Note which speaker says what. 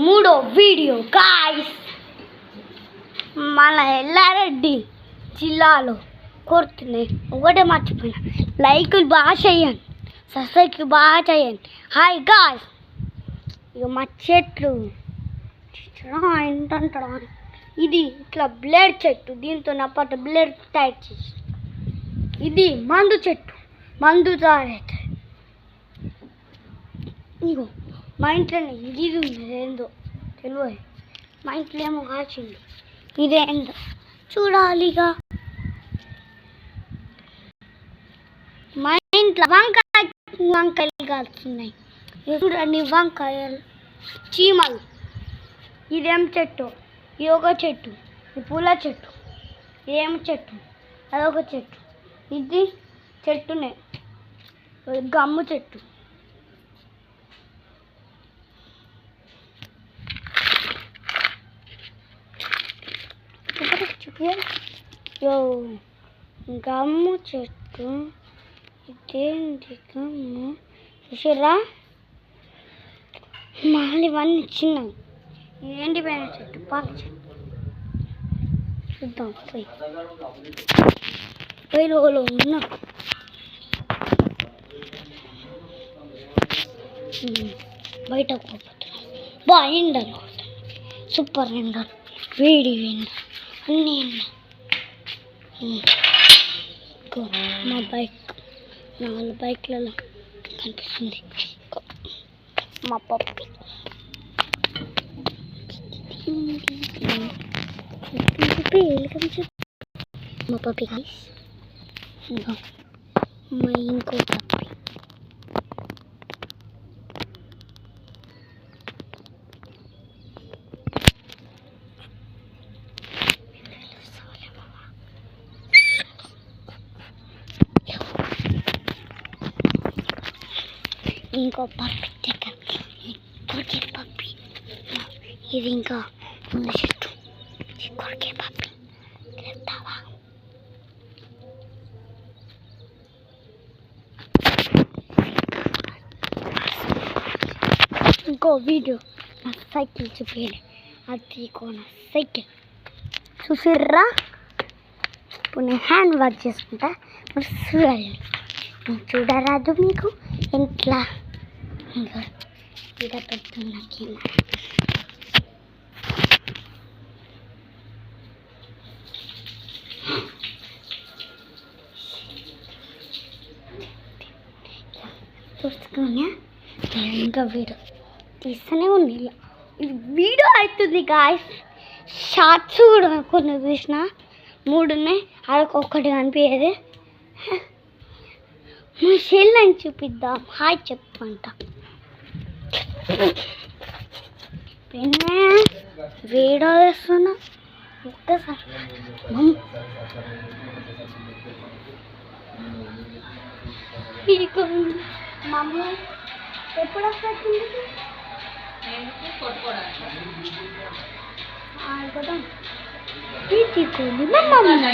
Speaker 1: మూడో video guys. మన ఎల్లారెడ్డి జిల్లాలో కోరుతున్నాయి ఒకటే మర్చిపోయినా, లైకులు బాగా చేయండి, సబ్స్క్రైబ్ బాగా చేయండి. హాయ్ గాయ్స్, ఇక మా చెట్లు ఏంటంటారా, ఇది ఇట్లా బ్లేడ్ చెట్టు, దీంతో అప్పటి బ్లేడ్ తయారు చేసి, ఇది మందు చెట్టు, మందు తాగైతే ఇగో మా ఇంట్లోనే ఇది ఉంది, ఏందో తెలియదు, మా ఇంట్లో ఏమో కాల్చింది, ఇదేందో చూడాలిగా. మా ఇంట్లో వంకాయలు కాలుతున్నాయి, చూడండి వంకాయలు, చీమలు. ఇదేం చెట్టు, ఇది ఒక చెట్టు, ఇది పూల చెట్టు, ఇదేం చెట్టు, అదొక చెట్టు, ఇది చెట్టునే గమ్ము చెట్టు. గమ్ము చెట్టు, ఇదేంటి గమ్ము చూసారా, మళ్ళీ ఇవన్నీ చిన్నవి. ఏంటి పైన చెట్టు, పాల చెట్టు. చూద్దాం పోయి రోజులో ఉన్నా. బయట పోతున్నాం, బాగా ఎండలు, సూపర్ ఎండలు, వేడి ఎండలు, అన్నీ ఎండలు. మా బైక్ 4 బైక్లలో కనిపిస్తుంది. మా పప్పి మా పప్పి గాయ్స్, మా ఇంకో పప్పి. ఇంకో పప్పి దగ్గర, కొరికే పప్పి. ఇది ఇంకా ముందు చెట్టు, కొరికే పప్పి చెప్తావా. ఇంకో వీడియో నా సైకిల్ చూపించండి, అది నా సైకిల్ చూసిర్రా. ఇప్పుడు నేను హ్యాండ్ వాష్ చేసుకుంటా, మరి చూడాలి. చూడరాదు మీకు ఇంట్లో ఇలా పెడుతున్నా కెమెరా. చూసుకున్నా ఇంకా వీడియో తీస్తూనే ఉంది. ఇది వీడియో అవుతుంది గాయ్స్. షార్ట్స్ కూడా కొన్ని చూసిన, 3 ఉన్నాయి, అక్కడికి కనిపించేది. మా చెల్లని చూపిద్దాం, హాయ్ చెప్పంట. వీడియో వేస్తున్నా ఒక్కసారి. మమ్మీ ఎప్పుడు వస్తుంది? తీసుకోండి మా మమ్మీ.